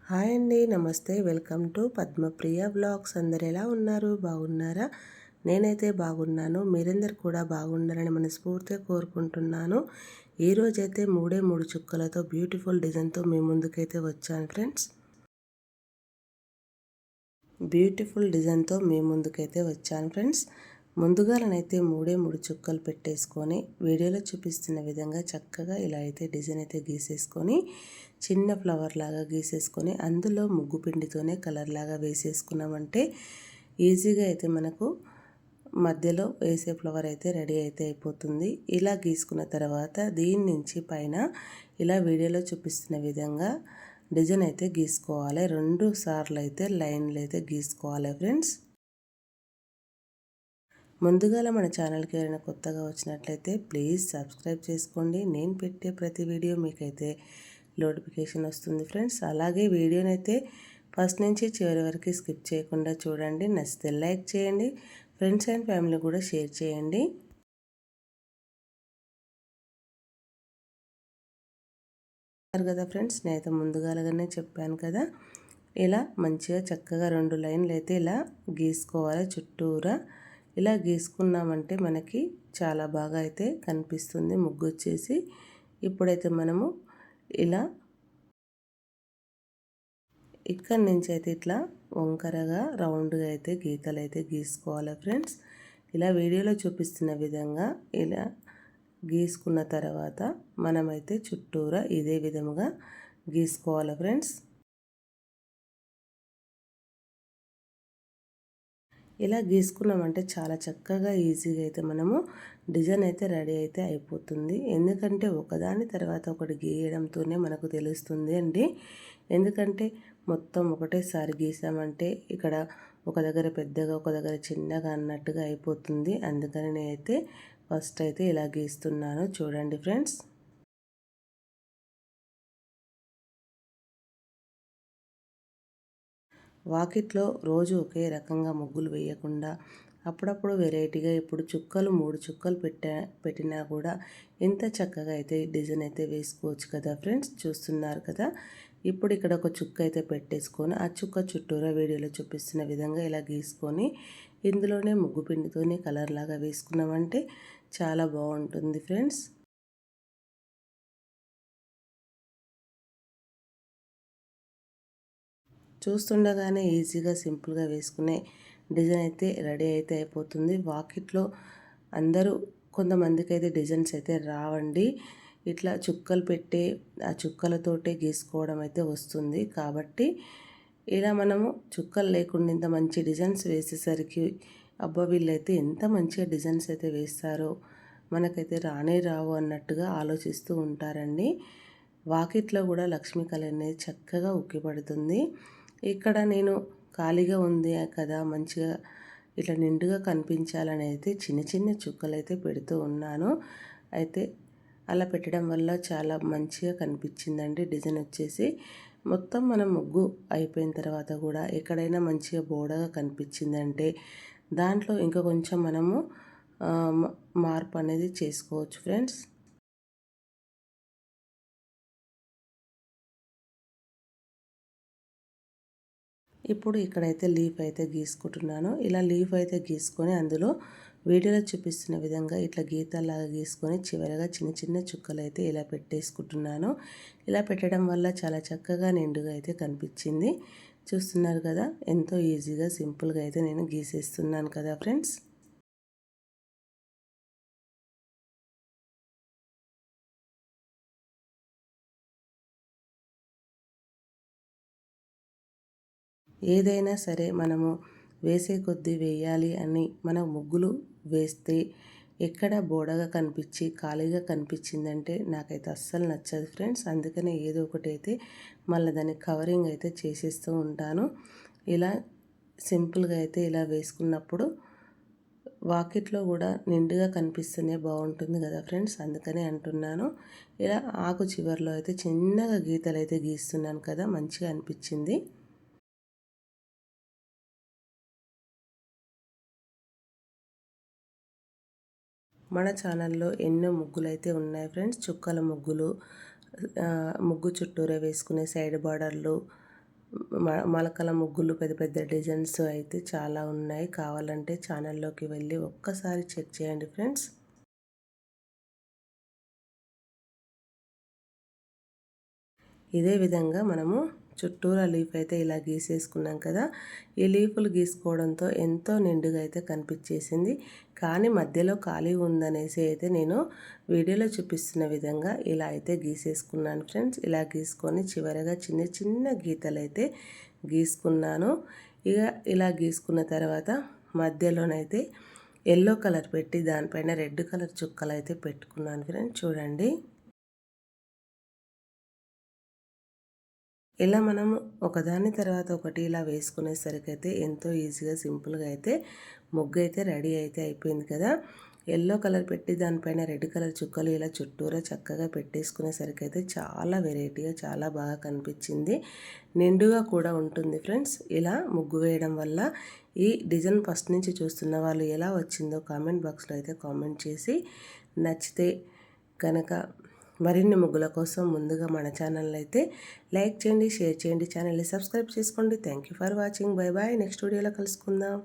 Hi అండి, నమస్తే. Welcome to Padmapriya vlogs. అందరు ఎలా ఉన్నారు? బాగున్నారా? నేనైతే బాగున్నాను. మీరందరు కూడా బాగున్నారని మనస్ఫూర్తిగా కోరుకుంటున్నాను. ఈరోజైతే మూడే మూడు చుక్కలతో బ్యూటిఫుల్ డిజైన్తో మీ ముందుకైతే వచ్చాను ఫ్రెండ్స్. ముందుగానైతే మూడే మూడు చుక్కలు పెట్టేసుకొని వీడియోలో చూపిస్తున్న విధంగా చక్కగా ఇలా అయితే డిజైన్ అయితే గీసేసుకొని చిన్న ఫ్లవర్ లాగా గీసేసుకొని అందులో ముగ్గు పిండితోనే కలర్ లాగా వేసేసుకున్నామంటే ఈజీగా అయితే మనకు మధ్యలో వేసే ఫ్లవర్ అయితే రెడీ అయితే అయిపోతుంది. ఇలా గీసుకున్న తర్వాత దీని నుంచి పైన ఇలా వీడియోలో చూపిస్తున్న విధంగా డిజైన్ అయితే గీసుకోవాలి. 2 సార్లు అయితే లైన్లు అయితే గీసుకోవాలి ఫ్రెండ్స్. ముందుగా మన ఛానల్కి ఎవరైనా కొత్తగా వచ్చినట్లయితే ప్లీజ్ సబ్స్క్రైబ్ చేసుకోండి. నేను పెట్టే ప్రతి వీడియో మీకైతే నోటిఫికేషన్ వస్తుంది ఫ్రెండ్స్. అలాగే వీడియోనైతే ఫస్ట్ నుంచి చివరి వరకు స్కిప్ చేయకుండా చూడండి. నచ్చితే లైక్ చేయండి, ఫ్రెండ్స్ అండ్ ఫ్యామిలీ కూడా షేర్ చేయండి. కదా ఫ్రెండ్స్, నేనైతే ముందుగానే చెప్పాను కదా, ఇలా మంచిగా చక్కగా 2 లైన్లు అయితే ఇలా గీసుకోవాలి చుట్టూరా. ఇలా గీసుకున్నామంటే మనకి చాలా బాగా అయితే కనిపిస్తుంది ముగ్గు వచ్చేసి. ఇప్పుడైతే మనము ఇలా ఇక్కడి నుంచి అయితే ఇట్లా వంకరగా రౌండ్గా అయితే గీతలు అయితే గీసుకోవాలి ఫ్రెండ్స్. ఇలా వీడియోలో చూపిస్తున్న విధంగా ఇలా గీసుకున్న తర్వాత మనమైతే చుట్టూరా ఇదే విధముగా గీసుకోవాలి ఫ్రెండ్స్. ఇలా గీసుకున్నామంటే చాలా చక్కగా ఈజీగా అయితే మనము డిజైన్ అయితే రెడీ అయితే అయిపోతుంది. ఎందుకంటే ఒకదాని తర్వాత ఒకటి గీయడంతోనే మనకు తెలుస్తుంది అండి. ఎందుకంటే మొత్తం ఒకటేసారి గీసామంటే ఇక్కడ ఒక దగ్గర పెద్దగా ఒక దగ్గర చిన్నగా అన్నట్టుగా అయిపోతుంది. అందుకని నేనైతే ఫస్ట్ అయితే ఇలా గీస్తున్నాను. చూడండి ఫ్రెండ్స్. వాకిట్లో రోజు ఒకే రకంగా ముగ్గులు వేయకుండా అప్పుడప్పుడు వెరైటీగా ఇప్పుడు చుక్కలు 3 చుక్కలు పెట్టినా కూడా ఎంత చక్కగా అయితే డిజైన్ అయితే వేసుకోవచ్చు కదా ఫ్రెండ్స్. చూస్తున్నారు కదా. ఇప్పుడు ఇక్కడ ఒక చుక్క అయితే పెట్టేసుకొని ఆ చుక్క చుట్టూరా వీడియోలో చూపిస్తున్న విధంగా ఇలా గీసుకొని ఇందులోనే ముగ్గు పిండితోనే కలర్ లాగా వేసుకున్నామంటే చాలా బాగుంటుంది ఫ్రెండ్స్. చూస్తుండగానే ఈజీగా సింపుల్గా వేసుకునే డిజైన్ అయితే రెడీ అయితే అయిపోతుంది. వాకిట్లో అందరూ కొంతమందికి అయితే డిజైన్స్ అయితే రావండి. ఇట్లా చుక్కలు పెట్టి ఆ చుక్కలతోటే గీసుకోవడం అయితే వస్తుంది. కాబట్టి ఇలా మనము చుక్కలు లేకుండా ఇంత మంచి డిజైన్స్ వేసేసరికి అబ్బా వీళ్ళైతే ఎంత మంచిగా డిజైన్స్ అయితే వేస్తారో మనకైతే రానే రావు అన్నట్టుగా ఆలోచిస్తూ ఉంటారండి. వాకిట్లో కూడా లక్ష్మీ కళ అనేది చక్కగా ఉక్కిపడుతుంది. ఇక్కడ నేను ఖాళీగా ఉంది కదా, మంచిగా ఇట్లా నిండుగా కనిపించాలని అయితే చిన్న చిన్న చుక్కలు అయితే పెడుతూ ఉన్నాను. అయితే అలా పెట్టడం వల్ల చాలా మంచిగా కనిపించిందండి డిజైన్ వచ్చేసి. మొత్తం మనం ముగ్గు అయిపోయిన తర్వాత కూడా ఎక్కడైనా మంచిగా బోడగా కనిపించిందంటే దాంట్లో ఇంకా కొంచెం మనము మార్పు అనేది చేసుకోవచ్చు ఫ్రెండ్స్. ఇప్పుడు ఇక్కడైతే లీఫ్ అయితే గీసుకుంటున్నాను. ఇలా లీఫ్ అయితే గీసుకొని అందులో వీడియోలో చూపిస్తున్న విధంగా ఇట్లా గీతల్లాగా గీసుకొని చివరగా చిన్న చిన్న చుక్కలు అయితే ఇలా పెట్టేసుకుంటున్నాను. ఇలా పెట్టడం వల్ల చాలా చక్కగా నిండుగా అయితే కనిపించింది. చూస్తున్నారు కదా, ఎంతో ఈజీగా సింపుల్గా అయితే నేను గీసేస్తున్నాను కదా ఫ్రెండ్స్. ఏదైనా సరే మనము వేసే కొద్దీ వేయాలి అని మన ముగ్గులు వేస్తే ఎక్కడ బోడగా కనిపించి ఖాళీగా కనిపించిందంటే నాకైతే అస్సలు నచ్చదు ఫ్రెండ్స్. అందుకనే ఏదో ఒకటి అయితే మళ్ళీ దాన్ని కవరింగ్ అయితే చేసేస్తూ ఉంటాను. ఇలా సింపుల్గా అయితే ఇలా వేసుకున్నప్పుడు వాకిట్లో కూడా నిండుగా కనిపిస్తేనే బాగుంటుంది కదా ఫ్రెండ్స్. అందుకనే అంటున్నాను. ఇలా ఆకు చివరిలో అయితే చిన్నగా గీతలు అయితే గీస్తున్నాను కదా, మంచిగా అనిపించింది. మన ఛానల్లో ఎన్నో ముగ్గులు అయితే ఉన్నాయి ఫ్రెండ్స్. చుక్కల ముగ్గులు, ముగ్గు చుట్టూరా వేసుకునే సైడ్ బార్డర్లు, మలకల ముగ్గులు పెద్ద పెద్ద డిజైన్స్ అయితే చాలా ఉన్నాయి. కావాలంటే ఛానల్లోకి వెళ్ళి ఒక్కసారి చెక్ చేయండి ఫ్రెండ్స్. ఇదే విధంగా మనము చుట్టూరా లీఫ్ అయితే ఇలా గీసేసుకున్నాం కదా. ఈ లీఫ్లు గీసుకోవడంతో ఎంతో నిండుగా అయితే కనిపించేసింది. కానీ మధ్యలో ఖాళీ ఉందనేసి అయితే నేను వీడియోలో చూపిస్తున్న విధంగా ఇలా అయితే గీసేసుకున్నాను ఫ్రెండ్స్. ఇలా గీసుకొని చివరగా చిన్న చిన్న గీతలు అయితే గీసుకున్నాను. ఇక ఇలా గీసుకున్న తర్వాత మధ్యలోనైతే ఎల్లో కలర్ పెట్టి దానిపైన రెడ్ కలర్ చుక్కలు అయితే పెట్టుకున్నాను ఫ్రెండ్స్. చూడండి, ఇలా మనము ఒకదాని తర్వాత ఒకటి ఇలా వేసుకునేసరికి అయితే ఎంతో ఈజీగా సింపుల్గా అయితే ముగ్గు అయితే రెడీ అయితే అయిపోయింది కదా. ఎల్లో కలర్ పెట్టి దానిపైన రెడ్ కలర్ చుక్కలు ఇలా చుట్టూరా చక్కగా పెట్టేసుకునేసరికి అయితే చాలా వెరైటీగా చాలా బాగా కనిపించింది. నిండుగా కూడా ఉంటుంది ఫ్రెండ్స్. ఇలా ముగ్గు వేయడం వల్ల ఈ డిజైన్ ఫస్ట్ నుంచి చూస్తున్న వాళ్ళు ఎలా వచ్చిందో కామెంట్ బాక్స్లో అయితే కామెంట్ చేసి నచ్చితే కనుక మరిన్ని ముగ్గుల కోసం ముందుగా మన ఛానల్ అయితే లైక్ చేయండి, షేర్ చేయండి, ఛానల్ని సబ్స్క్రైబ్ చేసుకోండి. Thank you for watching. Bye bye. Next వీడియోలో కలుసుకుందాం.